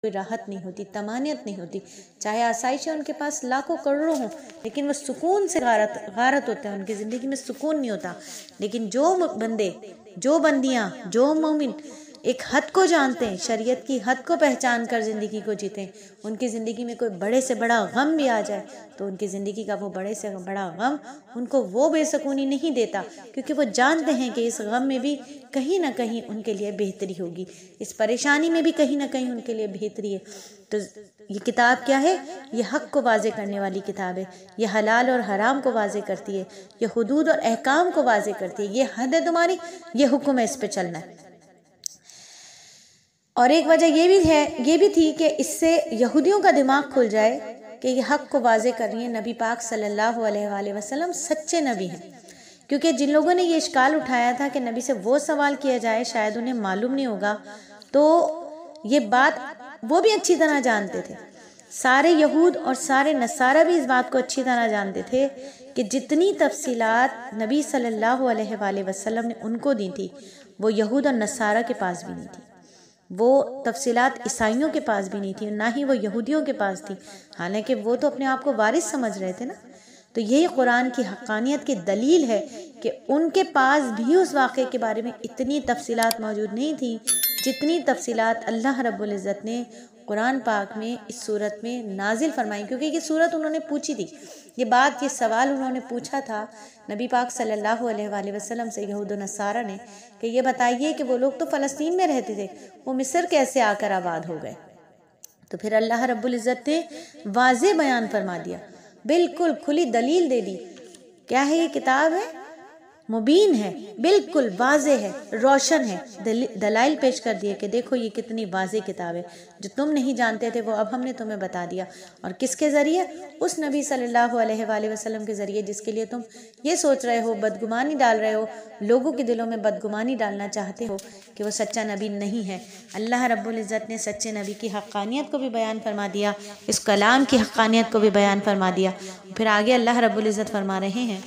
कोई राहत नहीं होती, तमानियत नहीं होती। चाहे आसाइशें उनके पास लाखों करोड़ों हों, लेकिन वो सुकून से गारत होते हैं, उनकी ज़िंदगी में सुकून नहीं होता। लेकिन जो बंदे, जो बंदियाँ, जो मोमिन एक हद को जानते हैं, शरीयत की हद को पहचान कर ज़िंदगी को जीते, उनकी ज़िंदगी में कोई बड़े से बड़ा गम भी आ जाए तो उनकी ज़िंदगी का वो बड़े से बड़ा गम उनको वो बेसुकूनी नहीं देता, क्योंकि वो जानते हैं कि इस गम में भी कहीं ना कहीं उनके लिए बेहतरी होगी, इस परेशानी में भी कहीं ना कहीं उनके लिए बेहतरी है। तो ये किताब क्या है? ये हक़ को वाज़े करने वाली किताब है। ये हलाल और हराम को वाज़े करती है, ये हुदूद और अहकाम को वाज़े करती है। ये हद है तुम्हारी, ये हुक्म है, इस पे चलना है। और एक वजह ये भी थी कि इससे यहूदियों का दिमाग खुल जाए कि ये हक़ को वाज़े कर रही है। नबी पाक सल्लल्लाहु अलैहि वसल्लम सच्चे नबी हैं, क्योंकि जिन लोगों ने ये इश्काल उठाया था कि नबी से वो सवाल किया जाए शायद उन्हें मालूम नहीं होगा, तो ये बात वो भी अच्छी तरह जानते थे। सारे यहूद और सारे नसारा भी इस बात को अच्छी तरह जानते थे कि जितनी तफसीलात नबी सल्लल्लाहु अलैहि वसल्लम ने उनको दी थी वो यहूद और नसारा के पास भी नहीं थी, वो तफसीलात ईसाइयों के पास भी नहीं थी, ना ही वो यहूदियों के पास थी, हालांकि वो तो अपने आप को वारिस समझ रहे थे ना। तो यही कुरान की हक़ानियत की दलील है कि उनके पास भी उस वाक़े के बारे में इतनी तफसीलात मौजूद नहीं थी जितनी तफसीलात अल्लाह रब्बुल इज़्ज़त ने कुरान पाक में इस सूरत में नाजिल फरमाई। क्योंकि ये सूरत उन्होंने पूछी थी, ये सवाल उन्होंने पूछा था नबी पाक सल्लल्लाहु अलैहि वसल्लम से यहूद नसारा ने कि ये बताइए कि वो लोग तो फ़लस्तीन में रहते थे, वो मिस्र कैसे आकर आबाद हो गए। तो फिर अल्लाह रब्बुल इज़्ज़त ने वाज़े बयान फरमा दिया, बिल्कुल खुली दलील दे दी। क्या है? ये किताब है, मुबीन है, बिल्कुल वाज़े है, रोशन है, दलाइल पेश कर दिए कि देखो ये कितनी वाज़े किताब है, जो तुम नहीं जानते थे वो अब हमने तुम्हें बता दिया। और किसके ज़रिए? उस नबी सल्लल्लाहु अलैहि वसल्लम के ज़रिए जिसके लिए तुम ये सोच रहे हो, बदगुमानी डाल रहे हो, लोगों के दिलों में बदगुमानी डालना चाहते हो कि वो सच्चा नबी नहीं है। अल्लाह रब्बुल इज़्ज़त ने सच्चे नबी की हक़ानियत को भी बयान फरमा दिया, इस कलाम की हक़ानियत को भी बयान फरमा दिया। फिर आगे अल्लाह रब्बुल इज़्ज़त फरमा रहे हैं,